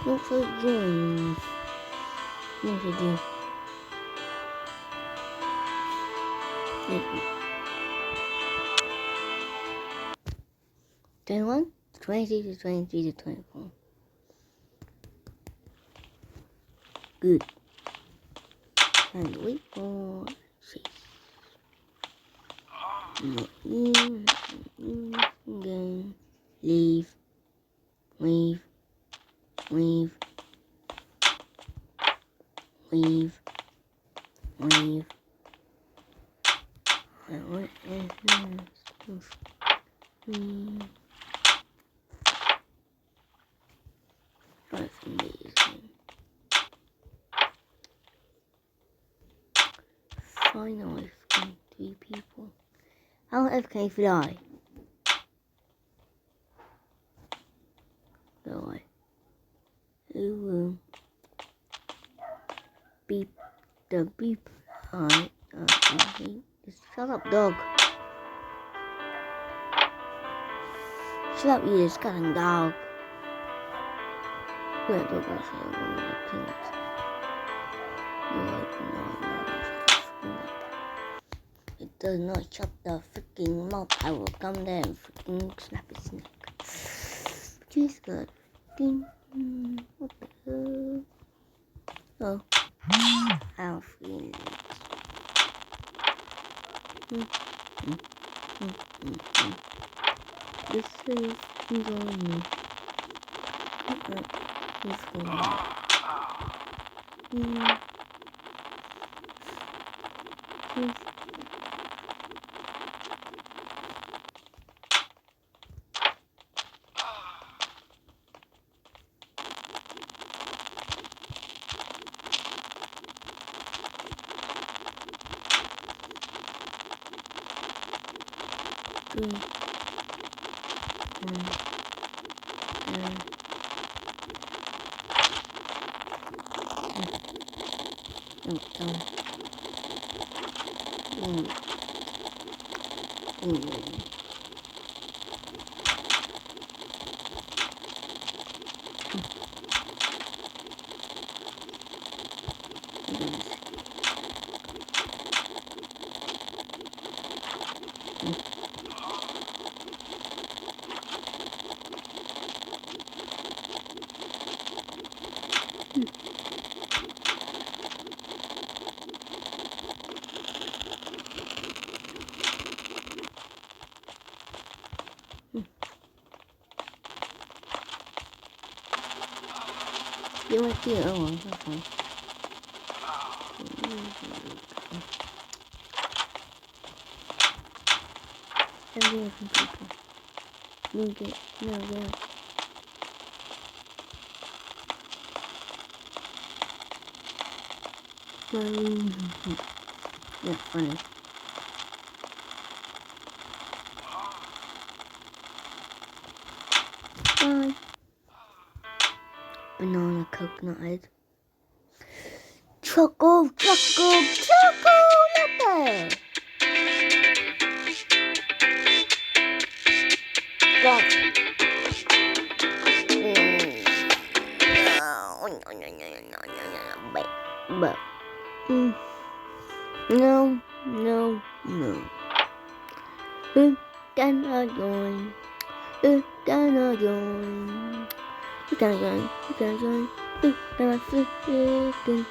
Don't say join. What should I do? 21, 22 to 23 to 24. Good. And wait for 6. Not in. Again. Leave. Leave. Leave. Leave. Leave. I want That's amazing. Finally, from 3 people. How on earth can you fly? Fly. Who beep the beep? Just shut up, dog. Shut up, you disgusting dog. Wait, look, I said one of the things. No. It does not shut the freaking mouth. I will come there and freaking snap its neck. Jeez, God. What the hell? Oh. How freaking. This is going. This going. You want to oh, that's fine. Every people. Move it. No, yeah. Yeah, funny. Bye. Banana coconut head. Choco. But no. Who gonna join? Who gonna join? Who gonna freaking join?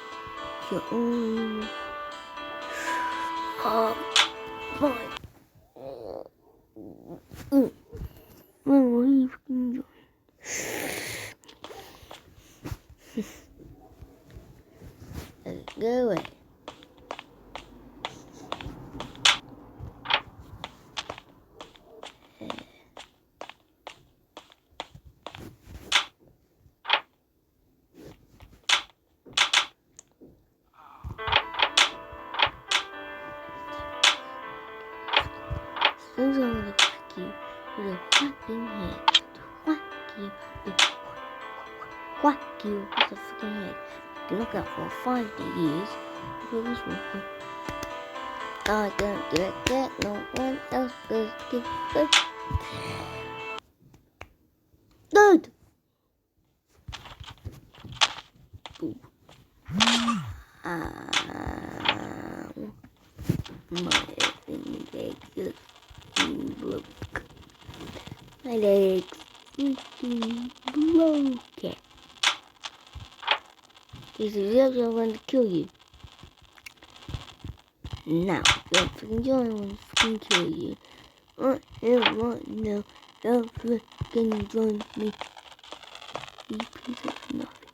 Oh, boy. When will you freaking join? Let's go away. Who's gonna whack you with a whacking head? Whack you with a freaking head. You can look out for 5 years for this one. I don't get that, no one else does give a dude! My legs are broke. My legs freaking broken. This is really going to kill you. Now, don't freaking join when freaking kill you. What now? Don't freaking join me. You piece of nothing.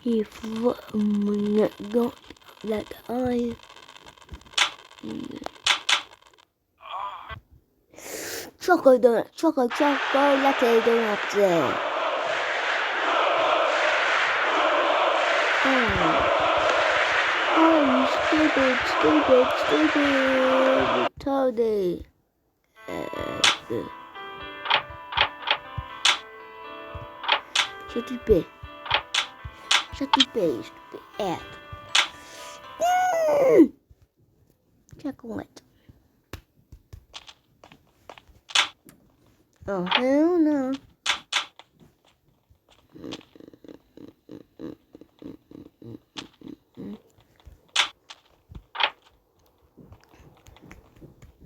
If I'm not going that I chocolate donut, chocolate latte donuts. Oh, you stupid, retarded. Shut your you stupid ass. Chocolate. Oh, hell no.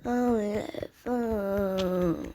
Oh, yeah, fun.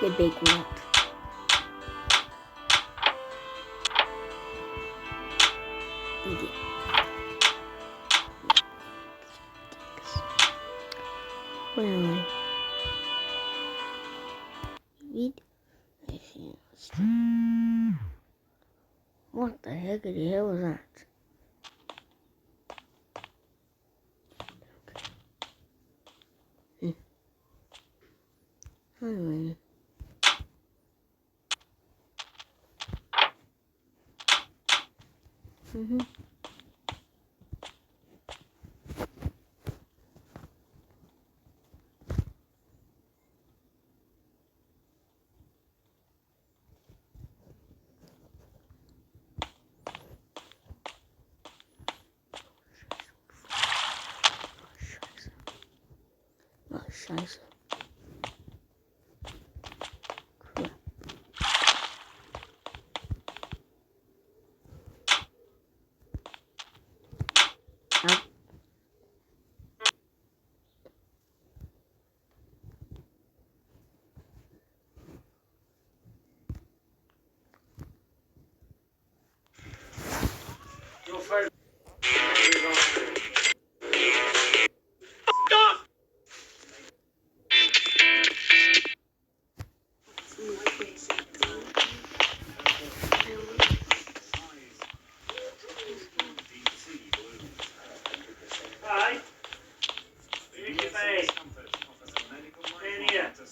The big nut. Idiot. Well, read. What the heck of the hell was that? Anyway. Oh, scheiße. Crap. Ow. Your phone. Hi. Use your face. In here. Then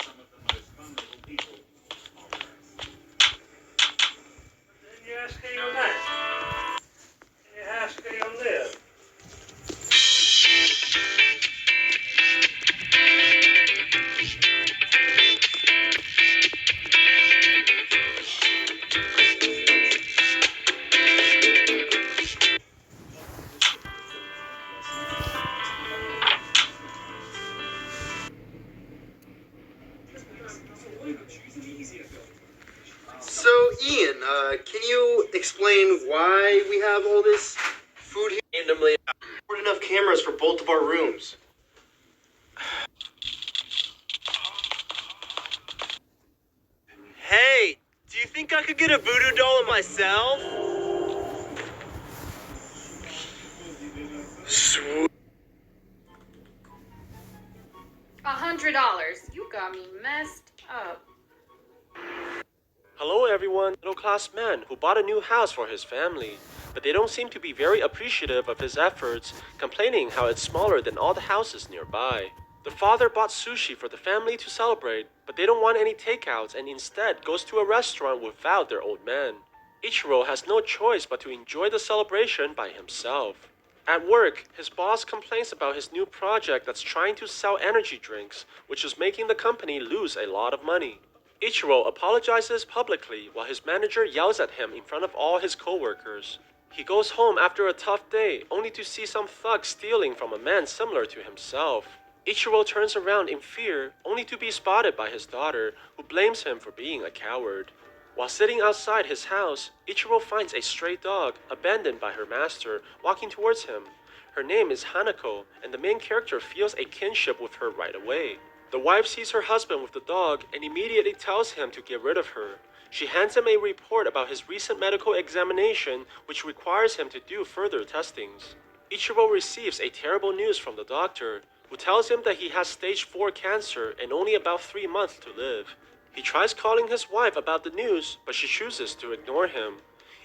you ask her on that. You ask her on there. So, Ian, can you explain why we have all this food here randomly? There aren't enough cameras for both of our rooms. Hey, do you think I could get a voodoo doll of myself? Sweet. $100. You got me messed up. Hello everyone, middle-class man who bought a new house for his family, but they don't seem to be very appreciative of his efforts, complaining how it's smaller than all the houses nearby. The father bought sushi for the family to celebrate, but they don't want any takeouts and instead goes to a restaurant without their old man. Ichiro has no choice but to enjoy the celebration by himself. At work, his boss complains about his new project that's trying to sell energy drinks, which is making the company lose a lot of money. Ichiro apologizes publicly while his manager yells at him in front of all his coworkers. He goes home after a tough day, only to see some thug stealing from a man similar to himself. Ichiro turns around in fear, only to be spotted by his daughter, who blames him for being a coward. While sitting outside his house, Ichiro finds a stray dog, abandoned by her master, walking towards him. Her name is Hanako, and the main character feels a kinship with her right away. The wife sees her husband with the dog and immediately tells him to get rid of her. She hands him a report about his recent medical examination, which requires him to do further testings. Ichiro receives a terrible news from the doctor, who tells him that he has stage 4 cancer and only about 3 months to live. He tries calling his wife about the news, but she chooses to ignore him.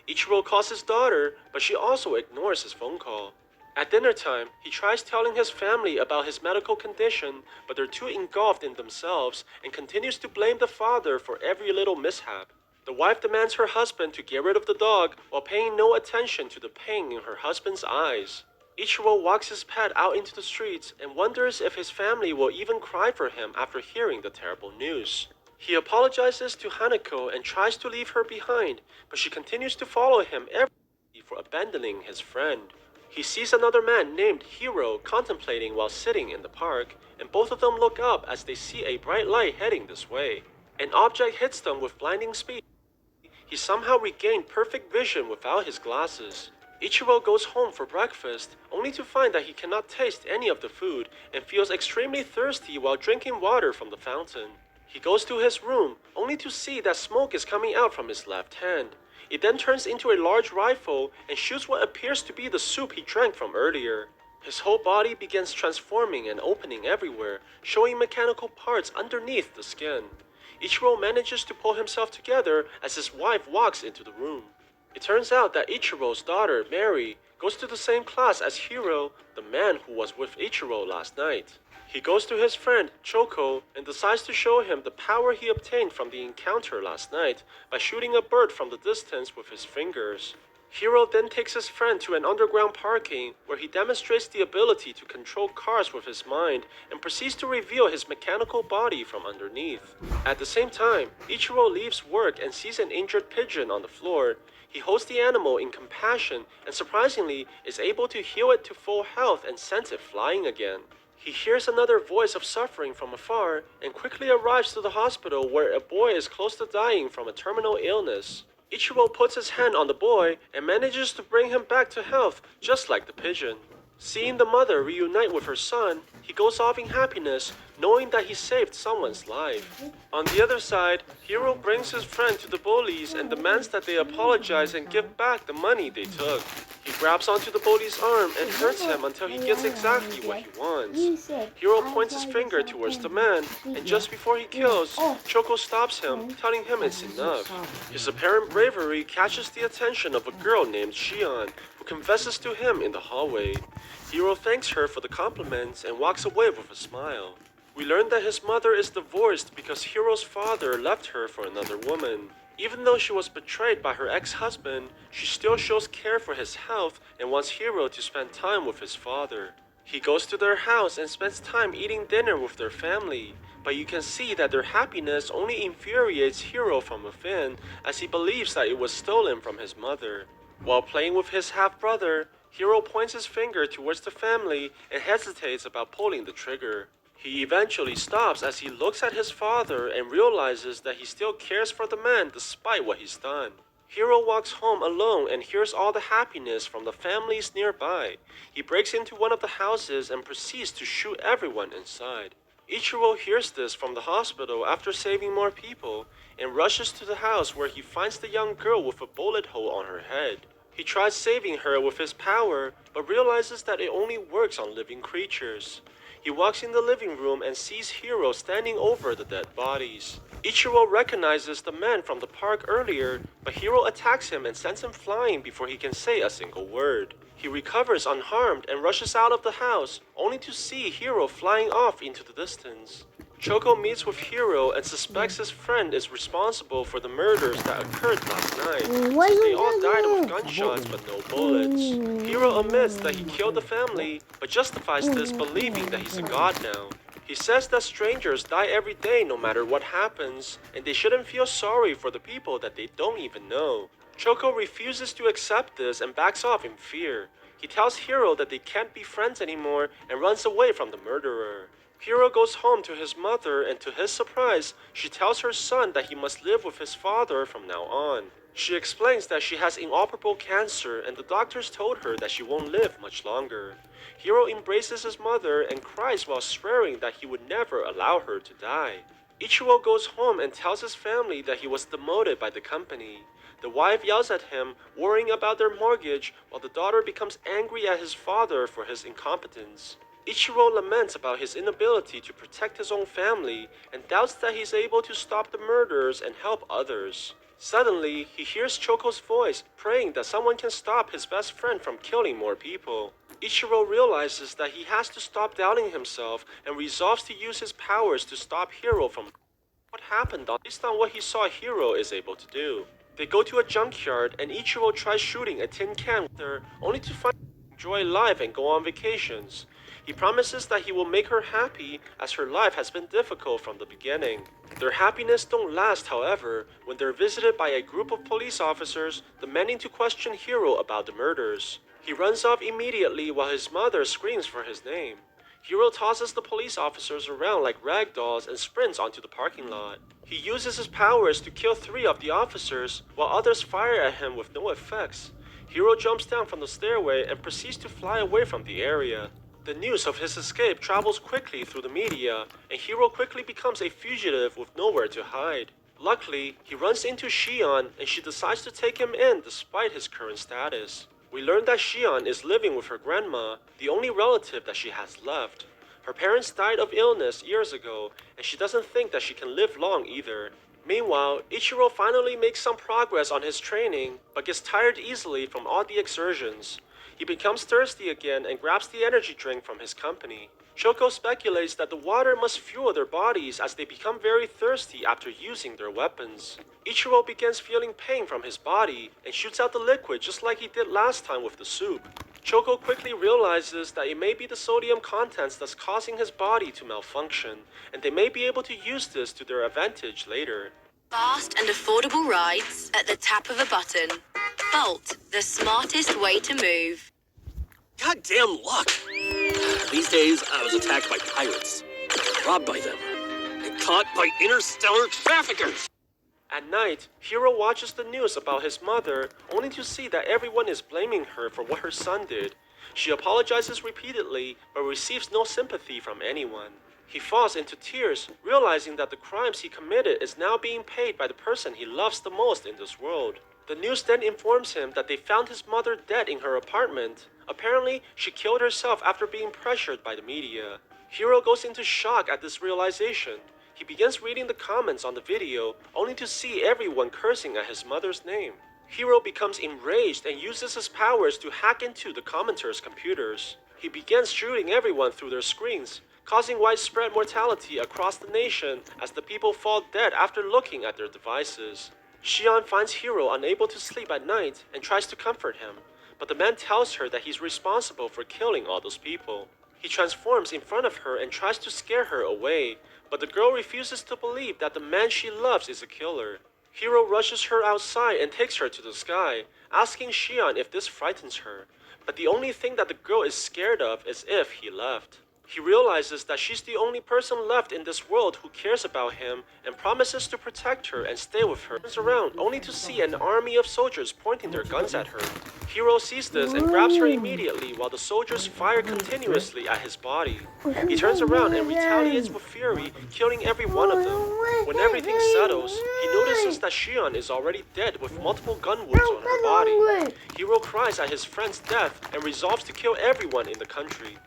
Ichiro calls his daughter, but she also ignores his phone call. At dinner time, he tries telling his family about his medical condition, but they're too engulfed in themselves and continues to blame the father for every little mishap. The wife demands her husband to get rid of the dog while paying no attention to the pain in her husband's eyes. Ichiro walks his pet out into the streets and wonders if his family will even cry for him after hearing the terrible news. He apologizes to Hanako and tries to leave her behind, but she continues to follow him every day for abandoning his friend. He sees another man named Hiro contemplating while sitting in the park, and both of them look up as they see a bright light heading this way. An object hits them with blinding speed. He somehow regained perfect vision without his glasses. Ichiro goes home for breakfast, only to find that he cannot taste any of the food and feels extremely thirsty while drinking water from the fountain. He goes to his room, only to see that smoke is coming out from his left hand. It then turns into a large rifle and shoots what appears to be the soup he drank from earlier. His whole body begins transforming and opening everywhere, showing mechanical parts underneath the skin. Ichiro manages to pull himself together as his wife walks into the room. It turns out that Ichiro's daughter, Mary, goes to the same class as Hiro, the man who was with Ichiro last night. He goes to his friend, Choco, and decides to show him the power he obtained from the encounter last night by shooting a bird from the distance with his fingers. Hiro then takes his friend to an underground parking where he demonstrates the ability to control cars with his mind and proceeds to reveal his mechanical body from underneath. At the same time, Ichiro leaves work and sees an injured pigeon on the floor. He holds the animal in compassion and surprisingly is able to heal it to full health and sends it flying again. He hears another voice of suffering from afar and quickly arrives to the hospital where a boy is close to dying from a terminal illness. Ichiro puts his hand on the boy and manages to bring him back to health, just like the pigeon. Seeing the mother reunite with her son, he goes off in happiness, knowing that he saved someone's life. On the other side, Hiro brings his friend to the bullies and demands that they apologize and give back the money they took. He grabs onto the bully's arm and hurts him until he gets exactly what he wants. Hiro points his finger towards the man, and just before he kills, Choco stops him, telling him it's enough. His apparent bravery catches the attention of a girl named Shion, who confesses to him in the hallway. Hiro thanks her for the compliments and walks away with a smile. We learn that his mother is divorced because Hiro's father left her for another woman. Even though she was betrayed by her ex-husband, she still shows care for his health and wants Hiro to spend time with his father. He goes to their house and spends time eating dinner with their family, but you can see that their happiness only infuriates Hiro from within as he believes that it was stolen from his mother. While playing with his half-brother, Hiro points his finger towards the family and hesitates about pulling the trigger. He eventually stops as he looks at his father and realizes that he still cares for the man despite what he's done. Hiro walks home alone and hears all the happiness from the families nearby. He breaks into one of the houses and proceeds to shoot everyone inside. Ichiro hears this from the hospital after saving more people and rushes to the house where he finds the young girl with a bullet hole on her head. He tries saving her with his power, but realizes that it only works on living creatures. He walks in the living room and sees Hiro standing over the dead bodies. Ichiro recognizes the man from the park earlier, but Hiro attacks him and sends him flying before he can say a single word. He recovers unharmed and rushes out of the house, only to see Hiro flying off into the distance. Choco meets with Hiro and suspects his friend is responsible for the murders that occurred last night. Why They you all do died with that? gunshots but no bullets. Hiro admits that he killed the family, but justifies this believing that he's a god now. He says that strangers die every day no matter what happens, and they shouldn't feel sorry for the people that they don't even know. Choco refuses to accept this and backs off in fear. He tells Hiro that they can't be friends anymore and runs away from the murderer. Hiro goes home to his mother, and to his surprise, she tells her son that he must live with his father from now on. She explains that she has inoperable cancer and the doctors told her that she won't live much longer. Hiro embraces his mother and cries while swearing that he would never allow her to die. Ichiro goes home and tells his family that he was demoted by the company. The wife yells at him, worrying about their mortgage, while the daughter becomes angry at his father for his incompetence. Ichiro laments about his inability to protect his own family and doubts that he's able to stop the murders and help others. Suddenly, he hears Choco's voice, praying that someone can stop his best friend from killing more people. Ichiro realizes that he has to stop doubting himself and resolves to use his powers to stop Hiro from what happened based on what he saw Hiro is able to do. They go to a junkyard and Ichiro tries shooting a tin can with her, only to find her enjoy life and go on vacations. He promises that he will make her happy as her life has been difficult from the beginning. Their happiness don't last, however, when they're visited by a group of police officers demanding to question Hiro about the murders. He runs off immediately while his mother screams for his name. Hiro tosses the police officers around like rag dolls and sprints onto the parking lot. He uses his powers to kill 3 of the officers, while others fire at him with no effects. Hiro jumps down from the stairway and proceeds to fly away from the area. The news of his escape travels quickly through the media, and Hiro quickly becomes a fugitive with nowhere to hide. Luckily, he runs into Shion, and she decides to take him in despite his current status. We learn that Shion is living with her grandma, the only relative that she has left. Her parents died of illness years ago, and she doesn't think that she can live long either. Meanwhile, Ichiro finally makes some progress on his training, but gets tired easily from all the exertions. He becomes thirsty again and grabs the energy drink from his company. Choco speculates that the water must fuel their bodies as they become very thirsty after using their weapons. Ichiro begins feeling pain from his body and shoots out the liquid just like he did last time with the soup. Choco quickly realizes that it may be the sodium contents that's causing his body to malfunction, and they may be able to use this to their advantage later. Fast and affordable rides at the tap of a button. Bolt, the smartest way to move. Goddamn luck! These days, I was attacked by pirates, robbed by them, and caught by interstellar traffickers! At night, Hiro watches the news about his mother, only to see that everyone is blaming her for what her son did. She apologizes repeatedly, but receives no sympathy from anyone. He falls into tears, realizing that the crimes he committed is now being paid by the person he loves the most in this world. The news then informs him that they found his mother dead in her apartment. Apparently, she killed herself after being pressured by the media. Hiro goes into shock at this realization. He begins reading the comments on the video, only to see everyone cursing at his mother's name. Hiro becomes enraged and uses his powers to hack into the commenters' computers. He begins shooting everyone through their screens, causing widespread mortality across the nation as the people fall dead after looking at their devices. Shion finds Hiro unable to sleep at night and tries to comfort him, but the man tells her that he's responsible for killing all those people. He transforms in front of her and tries to scare her away, but the girl refuses to believe that the man she loves is a killer. Hiro rushes her outside and takes her to the sky, asking Shion if this frightens her, but the only thing that the girl is scared of is if he left. He realizes that she's the only person left in this world who cares about him and promises to protect her and stay with her. He turns around only to see an army of soldiers pointing their guns at her. Hiro sees this and grabs her immediately while the soldiers fire continuously at his body. He turns around and retaliates with fury, killing every one of them. When everything settles, he notices that Shion is already dead with multiple gun wounds on her body. Hiro cries at his friend's death and resolves to kill everyone in the country.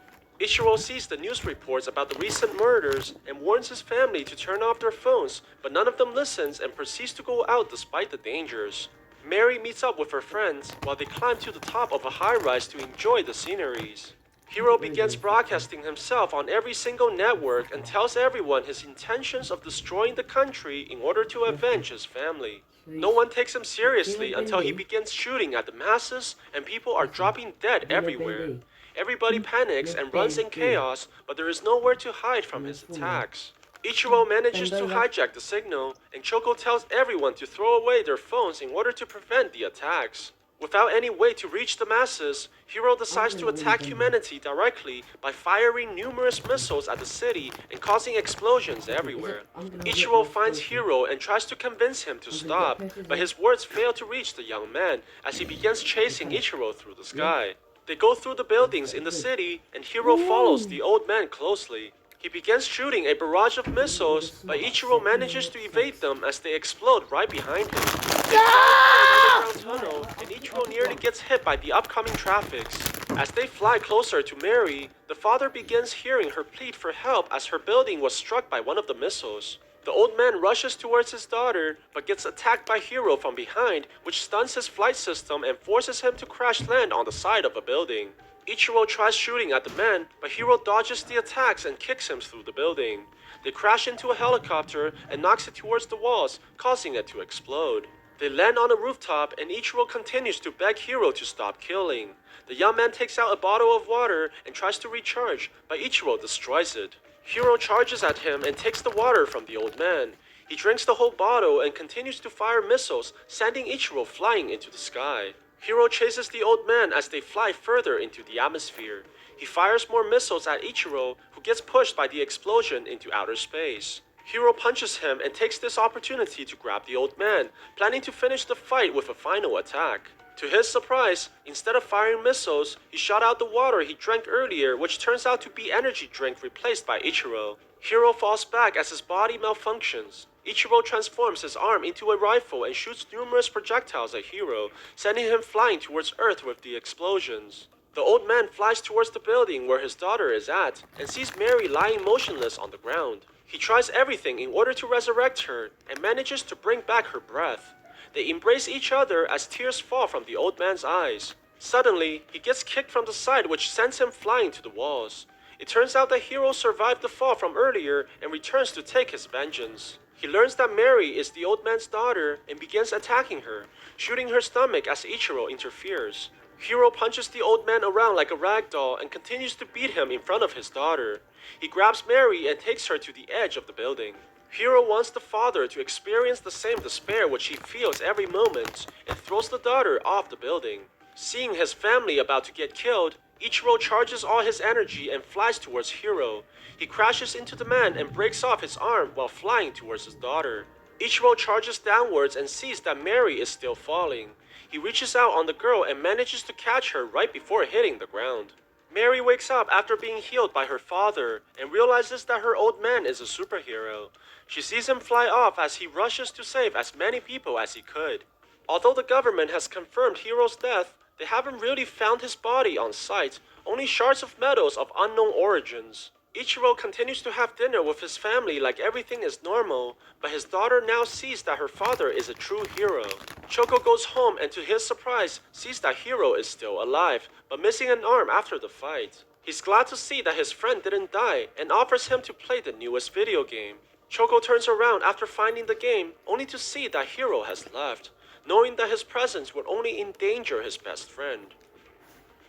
Ichiro sees the news reports about the recent murders and warns his family to turn off their phones, but none of them listens and proceeds to go out despite the dangers. Mary meets up with her friends while they climb to the top of a high-rise to enjoy the sceneries. Hiro begins broadcasting himself on every single network and tells everyone his intentions of destroying the country in order to avenge his family. No one takes him seriously until he begins shooting at the masses and people are dropping dead everywhere. Everybody panics and runs in chaos, but there is nowhere to hide from his attacks. Ichiro manages to hijack the signal, and Choco tells everyone to throw away their phones in order to prevent the attacks. Without any way to reach the masses, Hiro decides to attack humanity directly by firing numerous missiles at the city and causing explosions everywhere. Ichiro finds Hiro and tries to convince him to stop, but his words fail to reach the young man as he begins chasing Ichiro through the sky. They go through the buildings in the city, and Hiro follows the old man closely. He begins shooting a barrage of missiles, but Ichiro manages to evade them as they explode right behind him. They fly through the underground tunnel, and Ichiro nearly gets hit by the upcoming traffics. As they fly closer to Mary, the father begins hearing her plead for help as her building was struck by one of the missiles. The old man rushes towards his daughter, but gets attacked by Hiro from behind, which stuns his flight system and forces him to crash land on the side of a building. Ichiro tries shooting at the man, but Hiro dodges the attacks and kicks him through the building. They crash into a helicopter and knocks it towards the walls, causing it to explode. They land on a rooftop and Ichiro continues to beg Hiro to stop killing. The young man takes out a bottle of water and tries to recharge, but Ichiro destroys it. Hiro charges at him and takes the water from the old man. He drinks the whole bottle and continues to fire missiles, sending Ichiro flying into the sky. Hiro chases the old man as they fly further into the atmosphere. He fires more missiles at Ichiro, who gets pushed by the explosion into outer space. Hiro punches him and takes this opportunity to grab the old man, planning to finish the fight with a final attack. To his surprise, instead of firing missiles, he shot out the water he drank earlier, which turns out to be energy drink replaced by Ichiro. Hiro falls back as his body malfunctions. Ichiro transforms his arm into a rifle and shoots numerous projectiles at Hiro, sending him flying towards Earth with the explosions. The old man flies towards the building where his daughter is at and sees Mary lying motionless on the ground. He tries everything in order to resurrect her and manages to bring back her breath. They embrace each other as tears fall from the old man's eyes. Suddenly, he gets kicked from the side, which sends him flying to the walls. It turns out that Hiro survived the fall from earlier and returns to take his vengeance. He learns that Mary is the old man's daughter and begins attacking her, shooting her stomach as Ichiro interferes. Hiro punches the old man around like a rag doll and continues to beat him in front of his daughter. He grabs Mary and takes her to the edge of the building. Hiro wants the father to experience the same despair which he feels every moment and throws the daughter off the building. Seeing his family about to get killed, Ichiro charges all his energy and flies towards Hiro. He crashes into the man and breaks off his arm while flying towards his daughter. Ichiro charges downwards and sees that Mary is still falling. He reaches out on the girl and manages to catch her right before hitting the ground. Mary wakes up after being healed by her father and realizes that her old man is a superhero. She sees him fly off as he rushes to save as many people as he could. Although the government has confirmed Hiro's death, they haven't really found his body on site, only shards of metals of unknown origins. Ichiro continues to have dinner with his family like everything is normal, but his daughter now sees that her father is a true hero. Choco goes home and to his surprise sees that Hiro is still alive, but missing an arm after the fight. He's glad to see that his friend didn't die and offers him to play the newest video game. Choco turns around after finding the game, only to see that Hiro has left, knowing that his presence would only endanger his best friend.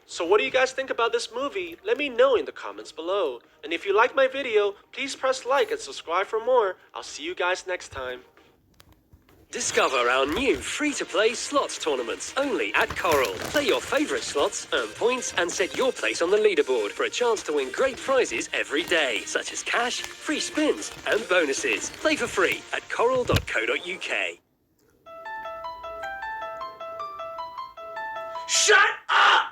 So what do you guys think about this movie? Let me know in the comments below. And if you liked my video, please press like and subscribe for more. I'll see you guys next time. Discover our new free-to-play slots tournaments only at Coral. Play your favorite slots, earn points, and set your place on the leaderboard for a chance to win great prizes every day, such as cash, free spins, and bonuses. Play for free at coral.co.uk. Shut up!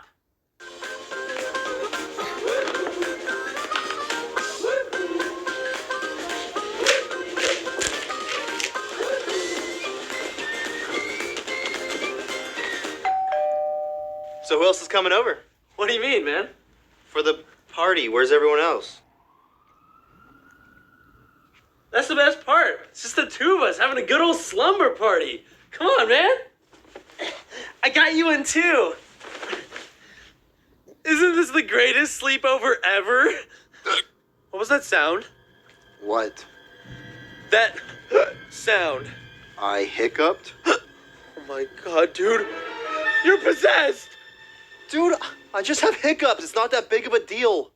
So who else is coming over? What do you mean, man? For the party, where's everyone else? That's the best part. It's just the two of us having a good old slumber party. Come on, man. I got you in too. Isn't this the greatest sleepover ever? What was that sound? What? That sound. I hiccuped? Oh my god, dude. You're possessed. Dude, I just have hiccups. It's not that big of a deal.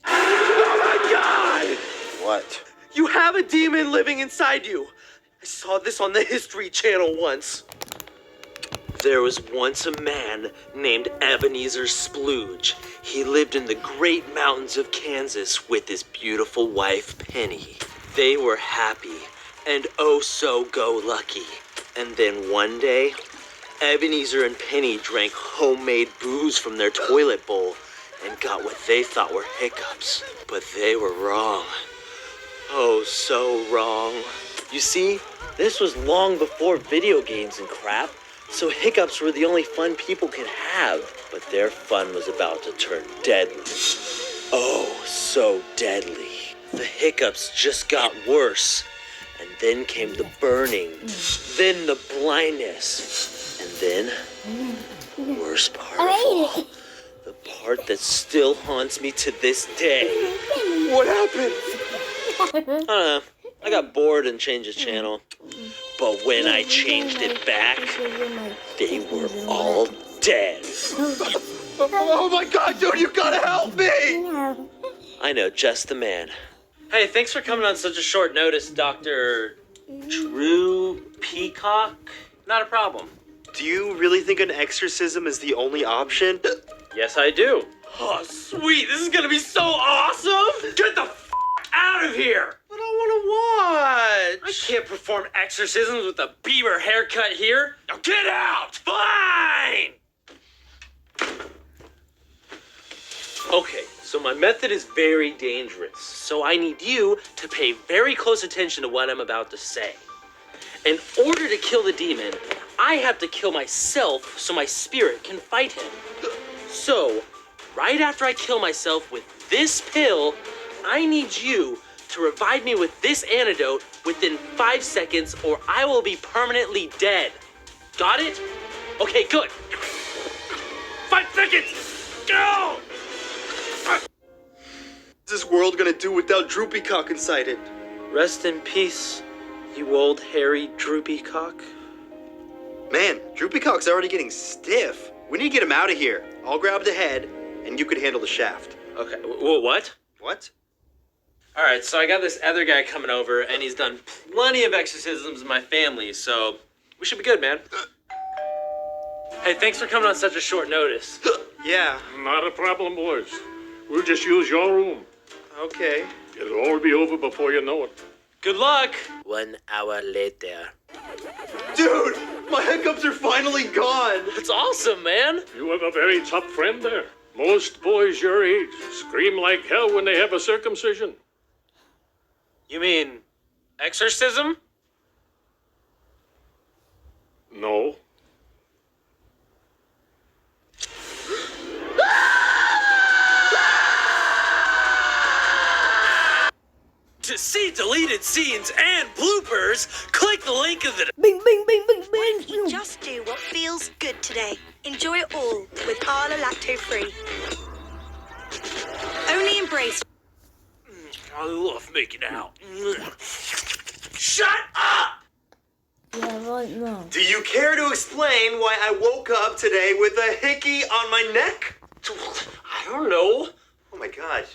Oh my god! What? You have a demon living inside you. I saw this on the History Channel once. There was once a man named Ebenezer Splooge. He lived in the great mountains of Kansas with his beautiful wife, Penny. They were happy and oh so go lucky. And then one day, Ebenezer and Penny drank homemade booze from their toilet bowl and got what they thought were hiccups. But they were wrong. Oh, so wrong. You see, this was long before video games and crap, so hiccups were the only fun people could have. But their fun was about to turn deadly. Oh, so deadly. The hiccups just got worse. And then came the burning, then the blindness, and then, worst part of all, the part that still haunts me to this day. What happened? I don't know. I got bored and changed the channel. But when I changed it back, they were all dead. Oh my god, dude, you gotta help me! I know just the man. Hey, thanks for coming on such a short notice, Dr. Drew Peacock. Not a problem. Do you really think an exorcism is the only option? Yes, I do. Oh, sweet. This is gonna be so awesome. Get the out of here. But I want to watch. I can't perform exorcisms with a Bieber haircut here. Now get out. Fine. Okay, so my method is very dangerous. So I need you to pay very close attention to what I'm about to say. In order to kill the demon, I have to kill myself so my spirit can fight him. So, right after I kill myself with this pill, I need you to revive me with this antidote within 5 seconds or I will be permanently dead. Got it? Okay, good. 5 seconds! Go! What's this world gonna do without Droopy Cock inside it? Rest in peace, you old hairy droopy cock. Man, Droopy Cock's already getting stiff. We need to get him out of here. I'll grab the head, and you could handle the shaft. Okay, what? What? Alright, so I got this other guy coming over, and he's done plenty of exorcisms in my family, so we should be good, man. Hey, thanks for coming on such a short notice. Yeah, Not a problem, boys. We'll just use your room. okay. It'll all be over before you know it. Good luck! 1 hour later. Dude, my hiccups are finally gone. That's awesome, man! You have a very tough friend there. Most boys your age scream like hell when they have a circumcision. You mean exorcism? No. To see deleted scenes and bloopers, click the link in the... Bing, bing, bing, bing, bing. You just do what feels good today. Enjoy it all with Arla Lacto Free. Only embrace. I love making out. Shut up! Yeah, right now. Do you care to explain why I woke up today with a hickey on my neck? I don't know. Oh my god,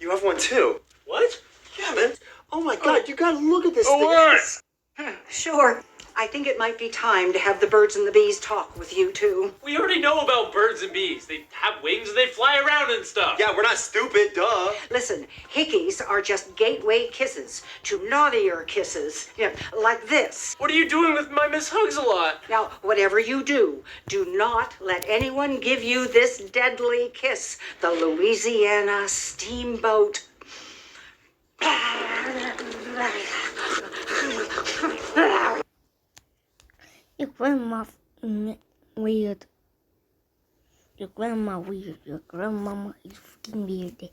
you have one too. What? Yeah, man. Oh my God, you gotta look at this Oh, thing. what? Sure. I think it might be time to have the birds and the bees talk with you two. We already know about birds and bees. They have wings and they fly around and stuff. Yeah, we're not stupid, duh. Listen, hickeys are just gateway kisses to naughtier kisses. Yeah, like this. What are you doing with my Miss Hugs-a-Lot? Now, whatever you do, do not let anyone give you this deadly kiss. The Louisiana Steamboat. Your grandma weird. Your grandma weird. Your grandmama is fucking weird.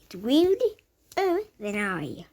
It's weird than I.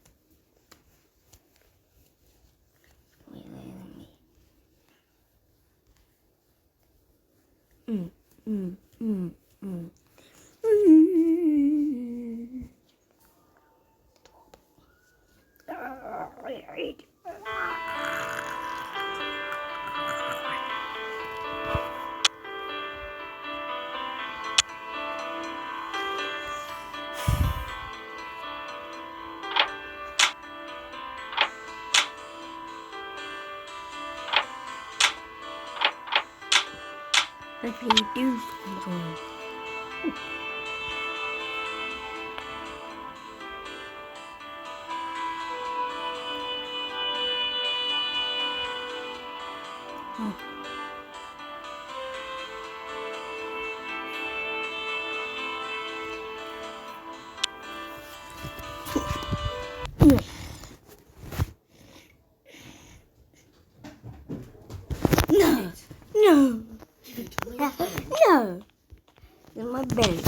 What do you do sometimes? No, no, no. In my belly.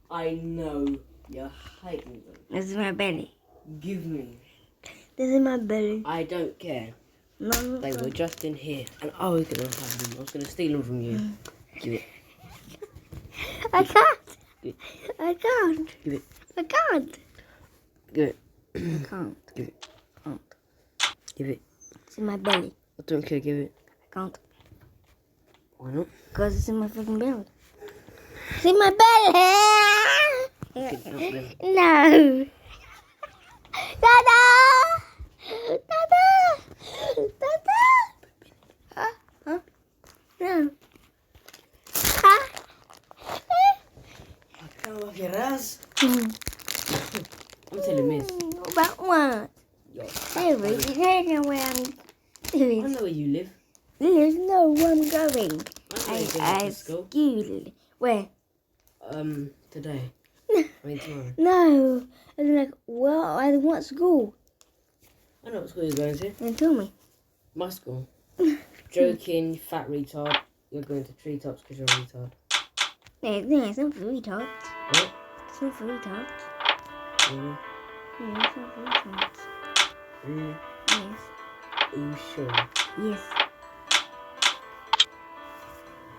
I know you're hiding them. This is my belly. Give me. This is my belly. I don't care. No, They were just in here, and I was gonna have them. I was gonna steal them from you. Give it. I can't. Give it. I can't. Give it. I can't. Give it. I can't. Give it. Can't. Give it. It's in my belly. I don't care. Give it. I can't. Why not? Because it's in my fucking belly. It's in my belly. No. Dada. Dada. Dada. Huh? No. Huh? Come off your ass. I'm telling Miss. About what? Hey, we don't know where I'm I doing. know where you live. There's no one going. I know you're going to school. Where? Today. I mean tomorrow. No. I was like, well, I want school. I know what school you're going to. Then tell me. My school. Joking, you fat retard. You're going to treetops because you're a retard. Yeah, it's not for retards. What? It's not for retards. Really? Yeah, it's not for retards. Really? Yes. Are you sure? Yes.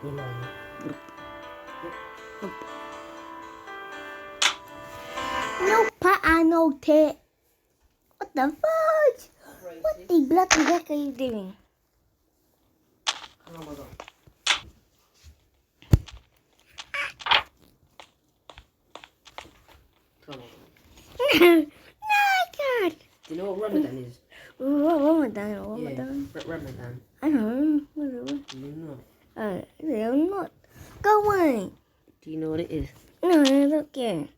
You're lying. No pa, no te. What the fudge? What the bloody heck are you doing? Oh my god. Come on. No, I can't. Do you know what Ramadan is? Ramadan. Ramadan. I don't know. Do you know? I'm not. Go away. Do you know what it is? No, I don't care.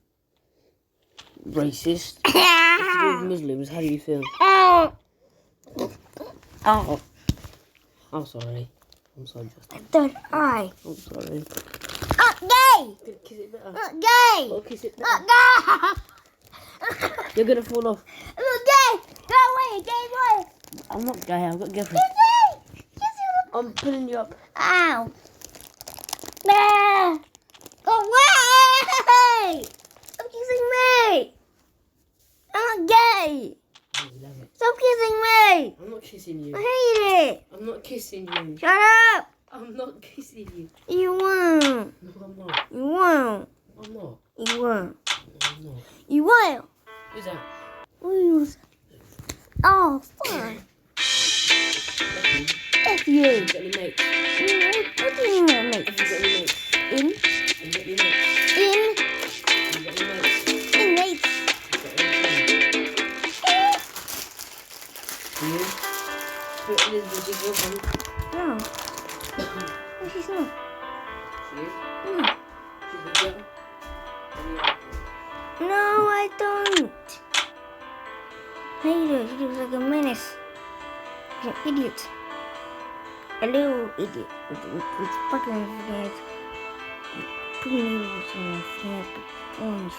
Racist. If you do with Muslims, how do you feel? Oh. I'm sorry. I'm sorry, Justin. Third eye. I'm sorry. Gay. Kiss it better. Gay. Oh, kiss it Gay. better. You're gonna fall off. Gay. Go away. Gay boy. I'm not gay. I've got a girlfriend. Gay. I'm pulling you up. Ow. Nah. Go away. Stop kissing me. I'm not gay. Oh, you love it. Stop kissing me. I'm not kissing you. I hate it. I'm not kissing you. Shut up. I'm not kissing you. You won't. No, I'm not. You won't. I'm not. You won't. No, I'm not. You won't. Who's that? Who's? Oh, fine. F you. Have you got any mates? What do you mean, mate? Have you got any mates? In? Have you got any mates? In? Have you got any mates? In, mate. Have you got any friends? Elizabeth your girlfriend? No. No, she's not. She is? No. She's with you? No, I don't. Hater, she looks like a menace. She's an idiot. A little idiot with fucking hands. Put noodles in her hands, orange.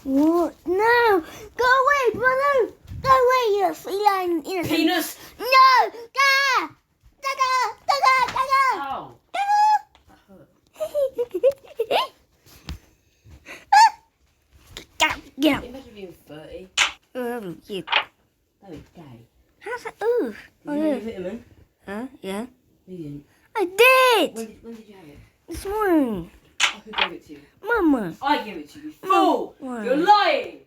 What? No! Go away, brother! Go away, you feline innocent. Penis! No! Da! Da da! Da da! Da da! Ow! Get up! Imagine being 30. Oh, you. That'd be gay. How's that? Ooh. Did you have a vitamin? Huh? Yeah. You didn't. I did! When did you have it? This morning. Oh, who gave it to you? Mama. I gave it to you. Fool! Why? You're lying!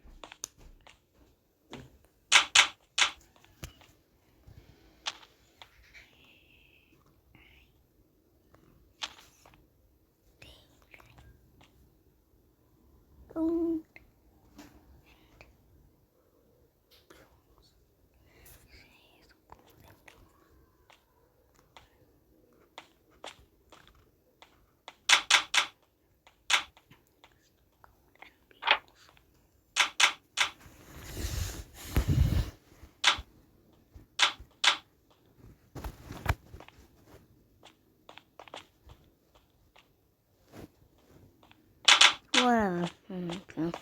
Oh. Whatever. Okay.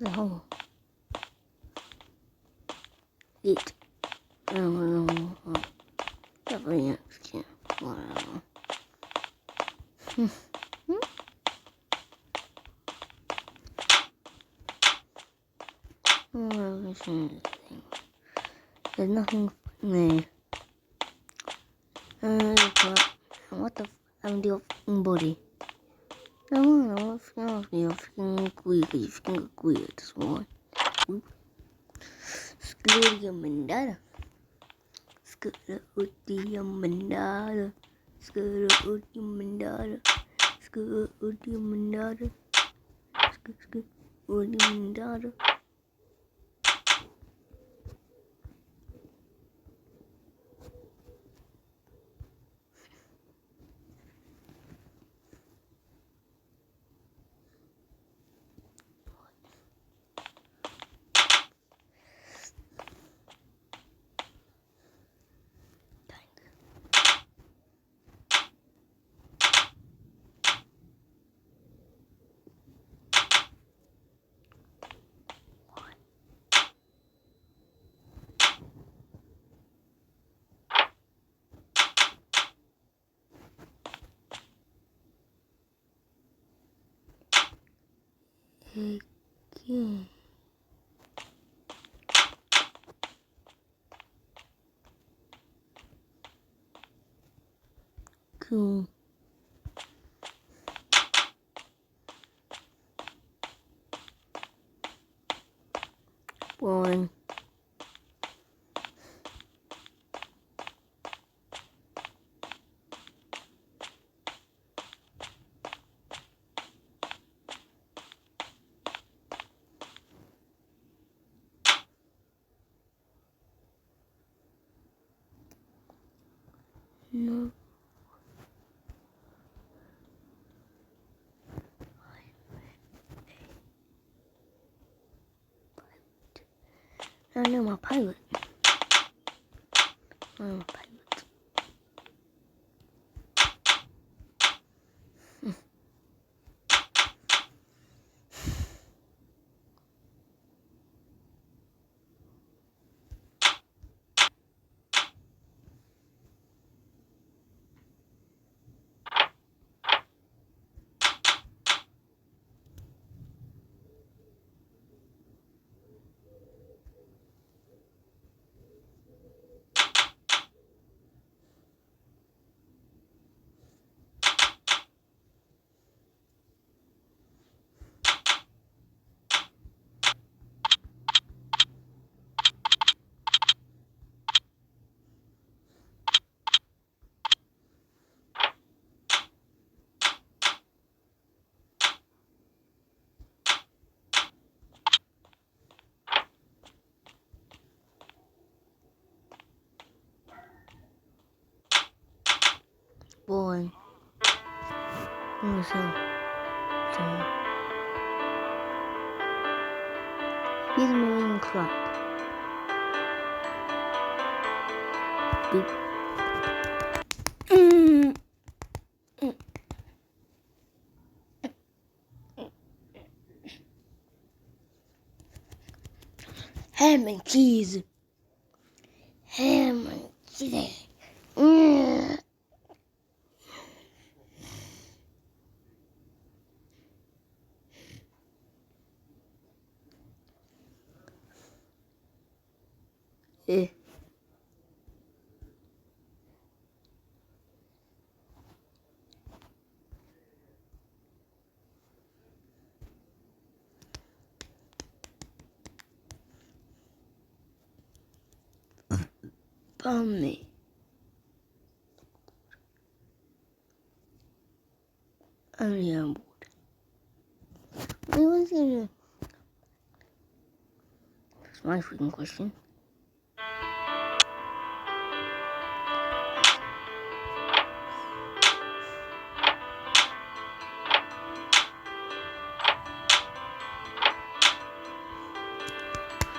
The hole. Eat. No. There's nothing there. What the I'm the body. No, you're freaking weird. You're freaking weird. That's why. Scleria mandala. Scleria mandala. Scleria mandala. Scleria mandala. Scleria mandala. Okay. Cool. Boring. No. I know my pilot. I'm a pilot. Boring. So. He's moving crap. Boop. Ham and cheese. Ham and cheese. Bummy. Only on board. What was it? That's my freaking question.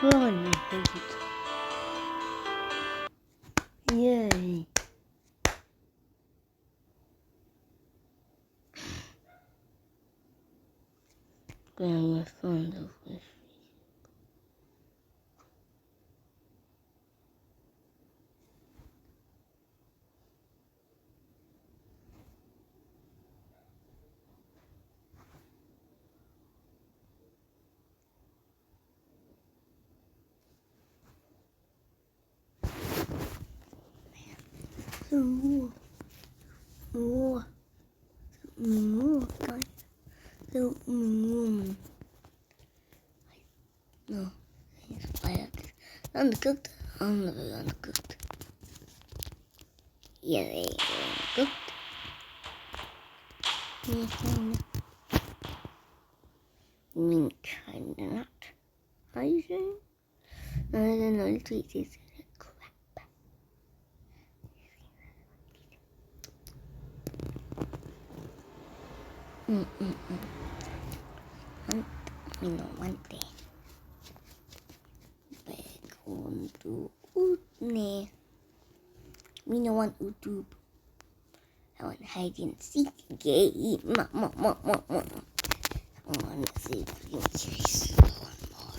Run, I hate it. Yay. Gonna have fun though. Ooh. Ooh. Ooh. Guys. Ooh. No. It's bad. Undercooked. Undercooked. Yeah, they undercooked. You mean kinda not? Are you saying? I don't know. This is crap. One thing. Back on to Utne. We don't want YouTube. I want hide and seek game. I want to see if we can chase one more.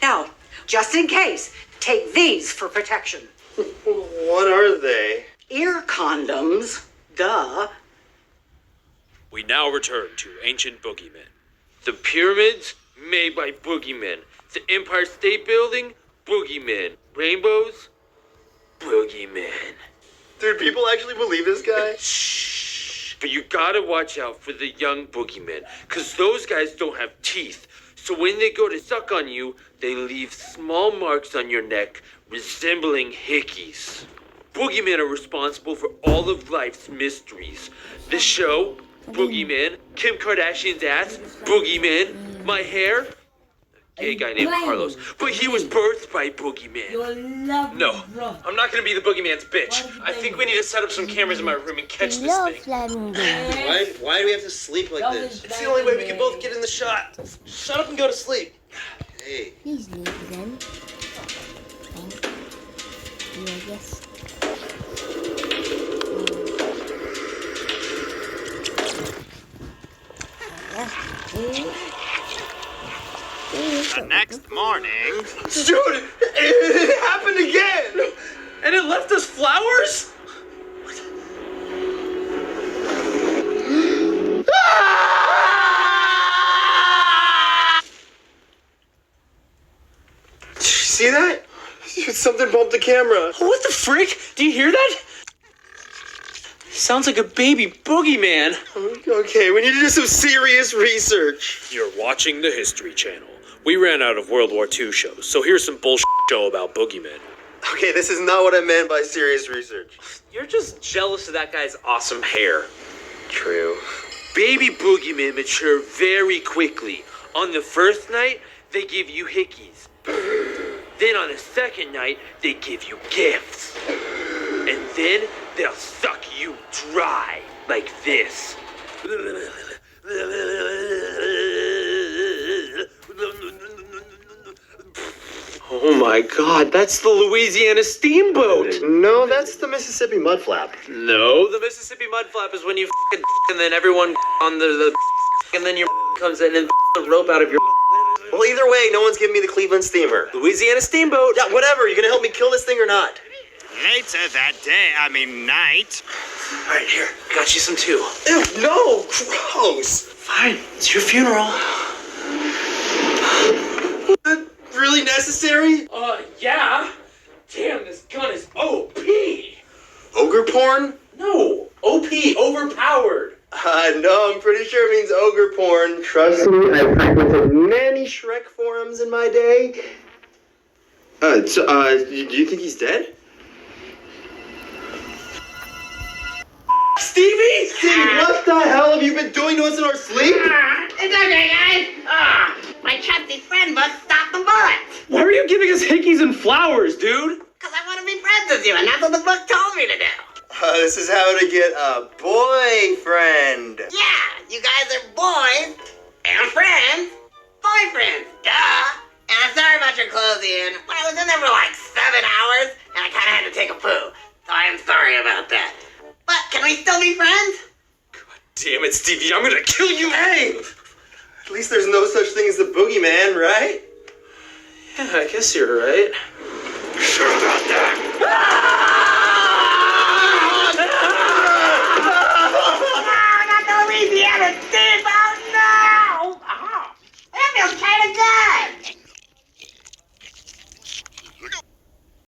Now, just in case, take these for protection. What are they? Ear condoms. Duh. We now return to ancient boogeymen. The pyramids, made by boogeymen. The Empire State Building, boogeymen. Rainbows, boogeymen. Dude, people actually believe this guy? Shh. But you gotta watch out for the young boogeymen, cause those guys don't have teeth. So when they go to suck on you, they leave small marks on your neck resembling hickeys. Boogeymen are responsible for all of life's mysteries. The show, Boogeyman, Kim Kardashian's ass, Boogeyman, my hair, gay guy named Carlos. But he was birthed by Boogeyman. No, I'm not gonna be the boogeyman's bitch. I think we need to set up some cameras in my room and catch this Love thing. flamingo. Why do we have to sleep like this? It's the only way we can both get in the shot. Shut up and go to sleep. Hey. Please leave them. Thank you. I guess. The next morning. Dude, it happened again! And it left us flowers? Did you see that? Dude, something bumped the camera. What the frick? Do you hear that? Sounds like a baby boogeyman. Okay, we need to do some serious research. You're watching the History Channel. We ran out of World War II shows, so here's some bullshit show about boogeymen. Okay, this is not what I meant by serious research. You're just jealous of that guy's awesome hair. True. Baby boogeymen mature very quickly. On the first night, they give you hickeys. Then on the second night, they give you gifts. And then they'll suck you dry, like this. Oh my god, that's the Louisiana Steamboat! No, that's the Mississippi Mudflap. No, the Mississippi Mudflap is when you and then everyone on the and then your comes in and the rope out of your. Well, either way, no one's giving me the Cleveland Steamer. Louisiana Steamboat! Yeah, whatever. You gonna help me kill this thing or not? Later that night. Alright, here, got you some too. Ew, no! Gross! Fine, it's your funeral. really necessary? Yeah. Damn, this gun is OP. Ogre porn? No, OP, overpowered. No, I'm pretty sure it means ogre porn. Trust me, I've frequented many Shrek forums in my day. Do you think he's dead? Stevie! Stevie, what the hell have you been doing to us in our sleep? It's okay, guys. My trusty friend must stop the bullets. Why are you giving us hickeys and flowers, dude? Because I want to be friends with you, and that's what the book told me to do. This is how to get a boyfriend. Yeah, you guys are boys and friends. Boyfriends, duh. And I'm sorry about your clothes, Ian. Well, I was in there for like 7 hours, and I kind of had to take a poo. So I am sorry about that. But can we still be friends? Damn it, Stevie, I'm gonna kill you. Hey! At least there's no such thing as the boogeyman, right? Yeah, I guess you're right. Sure about that.